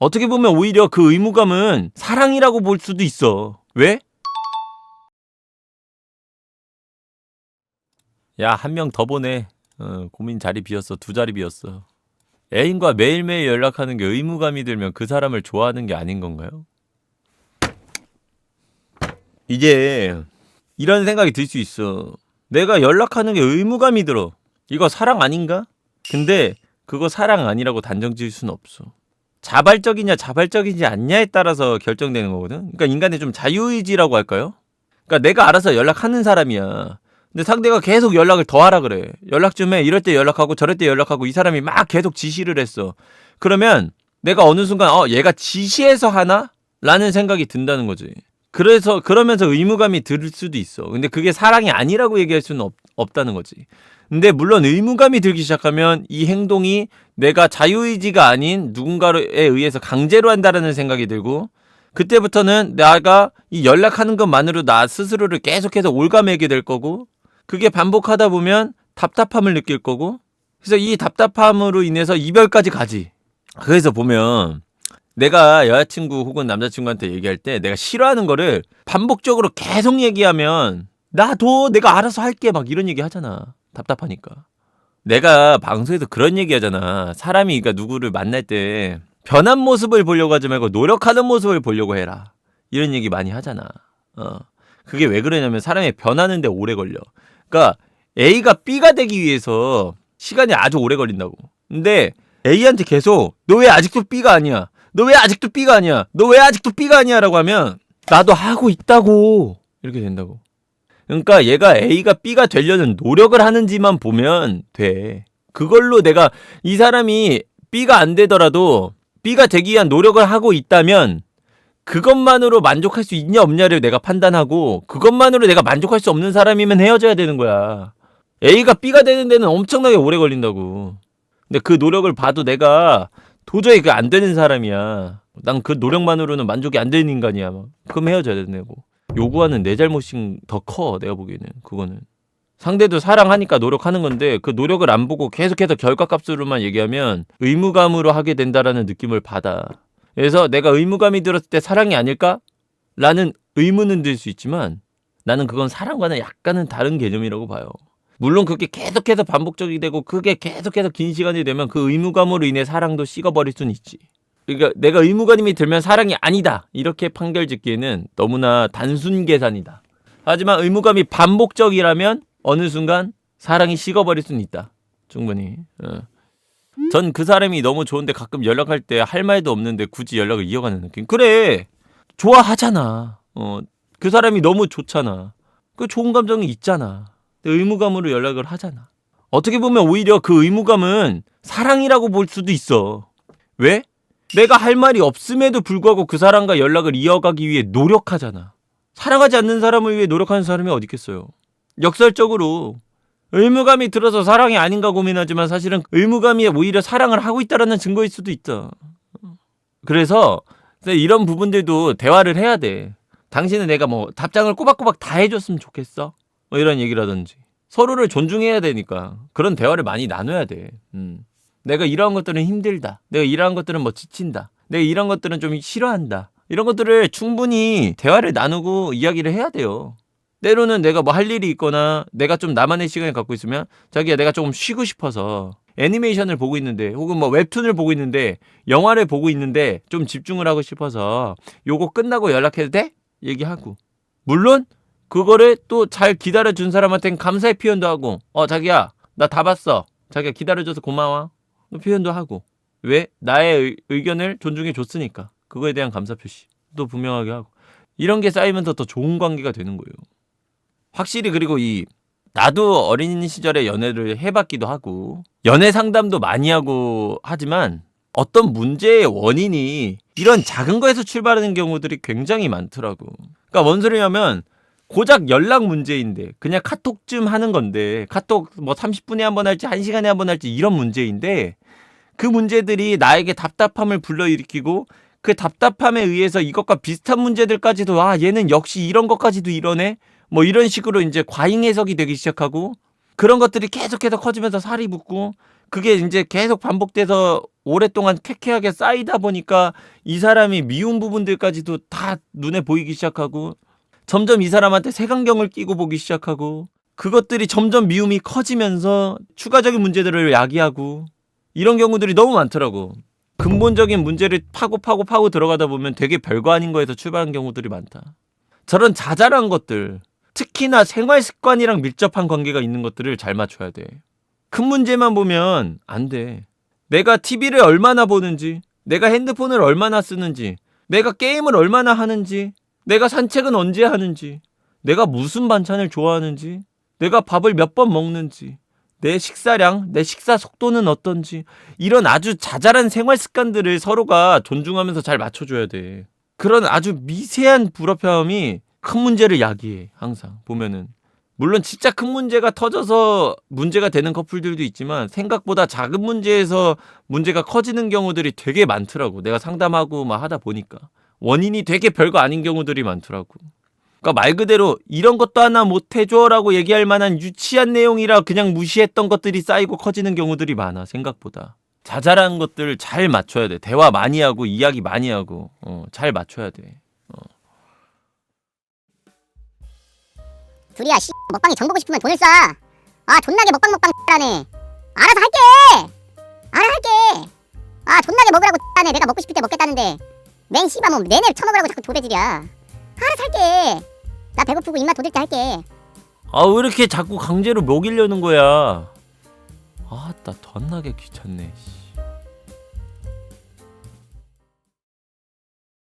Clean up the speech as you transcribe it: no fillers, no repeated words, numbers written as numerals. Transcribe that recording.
어떻게 보면 오히려 그 의무감은 사랑이라고 볼 수도 있어. 왜? 야, 한 명 더 보내. 고민 자리 비었어. 2자리 비었어. 애인과 매일매일 연락하는 게 의무감이 들면 그 사람을 좋아하는 게 아닌 건가요? 이제 이런 생각이 들 수 있어. 내가 연락하는 게 의무감이 들어. 이거 사랑 아닌가? 근데 그거 사랑 아니라고 단정 지을 수는 없어. 자발적이냐 자발적이지 않냐에 따라서 결정되는 거거든. 그러니까 인간의 좀 자유의지라고 할까요? 그러니까 내가 알아서 연락하는 사람이야. 근데 상대가 계속 연락을 더 하라 그래. 연락 좀 해. 이럴 때 연락하고 저럴 때 연락하고 이 사람이 막 계속 지시를 했어. 그러면 내가 어느 순간 얘가 지시해서 하나? 라는 생각이 든다는 거지. 그래서 그러면서 의무감이 들 수도 있어. 근데 그게 사랑이 아니라고 얘기할 수는 없다는 거지. 근데 물론 의무감이 들기 시작하면 이 행동이 내가 자유의지가 아닌 누군가에 의해서 강제로 한다라는 생각이 들고, 그때부터는 내가 이 연락하는 것만으로 나 스스로를 계속해서 올가매게 될 거고, 그게 반복하다 보면 답답함을 느낄 거고, 그래서 이 답답함으로 인해서 이별까지 가지. 그래서 보면 내가 여자친구 혹은 남자친구한테 얘기할 때 내가 싫어하는 거를 반복적으로 계속 얘기하면 나도 내가 알아서 할게 막 이런 얘기 하잖아. 답답하니까. 내가 방송에서 그런 얘기 하잖아. 사람이 그러니까 누구를 만날 때 변한 모습을 보려고 하지 말고 노력하는 모습을 보려고 해라. 이런 얘기 많이 하잖아. 그게 왜 그러냐면 사람이 변하는데 오래 걸려. 그러니까 A가 B가 되기 위해서 시간이 아주 오래 걸린다고. 근데 A한테 계속 너 왜 아직도 B가 아니야? 너 왜 아직도 B가 아니야? 너 왜 아직도 B가 아니야? 라고 하면 나도 하고 있다고. 이렇게 된다고. 그러니까 얘가 A가 B가 되려는 노력을 하는지만 보면 돼. 그걸로 내가 이 사람이 B가 안 되더라도 B가 되기 위한 노력을 하고 있다면 그것만으로 만족할 수 있냐 없냐를 내가 판단하고, 그것만으로 내가 만족할 수 없는 사람이면 헤어져야 되는 거야. A가 B가 되는 데는 엄청나게 오래 걸린다고. 근데 그 노력을 봐도 내가 도저히 그 안 되는 사람이야. 난 그 노력만으로는 만족이 안 되는 인간이야. 그럼 헤어져야 되는 거고. 요구하는 내 잘못이 더 커. 내가 보기에는 그거는. 상대도 사랑하니까 노력하는 건데 그 노력을 안 보고 계속해서 결과값으로만 얘기하면 의무감으로 하게 된다라는 느낌을 받아. 그래서 내가 의무감이 들었을 때 사랑이 아닐까? 라는 의문은 들 수 있지만 나는 그건 사랑과는 약간은 다른 개념이라고 봐요. 물론 그게 계속해서 반복적이 되고 그게 계속해서 긴 시간이 되면 그 의무감으로 인해 사랑도 식어버릴 수는 있지. 그러니까 내가 의무감이 들면 사랑이 아니다 이렇게 판결 짓기에는 너무나 단순 계산이다. 하지만 의무감이 반복적이라면 어느 순간 사랑이 식어버릴 수는 있다. 충분히. 전 그 사람이 너무 좋은데 가끔 연락할 때 할 말도 없는데 굳이 연락을 이어가는 느낌. 그래, 좋아하잖아. 그 사람이 너무 좋잖아. 그 좋은 감정이 있잖아. 의무감으로 연락을 하잖아. 어떻게 보면 오히려 그 의무감은 사랑이라고 볼 수도 있어. 왜? 내가 할 말이 없음에도 불구하고 그 사람과 연락을 이어가기 위해 노력하잖아. 사랑하지 않는 사람을 위해 노력하는 사람이 어디 있겠어요. 역설적으로 의무감이 들어서 사랑이 아닌가 고민하지만 사실은 의무감이 오히려 사랑을 하고 있다라는 증거일 수도 있다. 그래서 이런 부분들도 대화를 해야 돼. 당신은 내가 뭐 답장을 꼬박꼬박 다 해줬으면 좋겠어? 뭐 이런 얘기라든지. 서로를 존중해야 되니까 그런 대화를 많이 나눠야 돼. 내가 이러한 것들은 힘들다. 내가 이러한 것들은 뭐 지친다. 내가 이런 것들은 좀 싫어한다. 이런 것들을 충분히 대화를 나누고 이야기를 해야 돼요. 때로는 내가 뭐 할 일이 있거나 내가 좀 나만의 시간을 갖고 있으면 자기야 내가 조금 쉬고 싶어서 애니메이션을 보고 있는데 혹은 뭐 웹툰을 보고 있는데 영화를 보고 있는데 좀 집중을 하고 싶어서 요거 끝나고 연락해도 돼? 얘기하고. 물론 그거를 또 잘 기다려준 사람한테는 감사의 표현도 하고 자기야 나 다 봤어. 자기야 기다려줘서 고마워. 표현도 하고. 왜? 나의 의견을 존중해 줬으니까. 그거에 대한 감사 표시도 분명하게 하고. 이런 게 쌓이면서 더 좋은 관계가 되는 거예요. 확실히. 그리고 나도 어린 시절에 연애를 해봤기도 하고 연애 상담도 많이 하고 하지만 어떤 문제의 원인이 이런 작은 거에서 출발하는 경우들이 굉장히 많더라고. 그러니까 뭔 소리냐면 고작 연락 문제인데 그냥 카톡 좀 하는 건데 카톡 뭐 30분에 한 번 할지 1시간에 한 번 할지 이런 문제인데 그 문제들이 나에게 답답함을 불러일으키고 그 답답함에 의해서 이것과 비슷한 문제들까지도 얘는 역시 이런 것까지도 이러네? 뭐 이런 식으로 이제 과잉 해석이 되기 시작하고 그런 것들이 계속해서 커지면서 살이 붙고 그게 이제 계속 반복돼서 오랫동안 쾌쾌하게 쌓이다 보니까 이 사람이 미운 부분들까지도 다 눈에 보이기 시작하고 점점 이 사람한테 색안경을 끼고 보기 시작하고 그것들이 점점 미움이 커지면서 추가적인 문제들을 야기하고 이런 경우들이 너무 많더라고. 근본적인 문제를 파고 들어가다 보면 되게 별거 아닌 거에서 출발한 경우들이 많다. 저런 자잘한 것들, 특히나 생활 습관이랑 밀접한 관계가 있는 것들을 잘 맞춰야 돼. 큰 문제만 보면 안 돼. 내가 TV를 얼마나 보는지, 내가 핸드폰을 얼마나 쓰는지, 내가 게임을 얼마나 하는지, 내가 산책은 언제 하는지, 내가 무슨 반찬을 좋아하는지, 내가 밥을 몇 번 먹는지, 내 식사량, 내 식사 속도는 어떤지 이런 아주 자잘한 생활 습관들을 서로가 존중하면서 잘 맞춰줘야 돼. 그런 아주 미세한 불협화음이 큰 문제를 야기해. 항상 보면은. 물론 진짜 큰 문제가 터져서 문제가 되는 커플들도 있지만 생각보다 작은 문제에서 문제가 커지는 경우들이 되게 많더라고. 내가 상담하고 막 하다 보니까 원인이 되게 별거 아닌 경우들이 많더라고. 그러니까 말 그대로 이런 것도 하나 못해줘라고 얘기할 만한 유치한 내용이라 그냥 무시했던 것들이 쌓이고 커지는 경우들이 많아. 생각보다 자잘한 것들 잘 맞춰야 돼. 대화 많이 하고 이야기 많이 하고 잘 맞춰야 돼. 둘이야 먹방에 정 보고 싶으면 돈을 쏴. 아 존나게 먹방 하네. 알아서 할게. 아 존나게 먹으라고 하네. 내가 먹고 싶을 때 먹겠다는데 맨 씨발 뭐 내내 처먹으라고 자꾸 도배질이야. 알아서 할게. 나 배고프고 입맛 돋을 때 할게. 아 왜 이렇게 자꾸 강제로 먹이려는 거야. 아따 덧나게 귀찮네.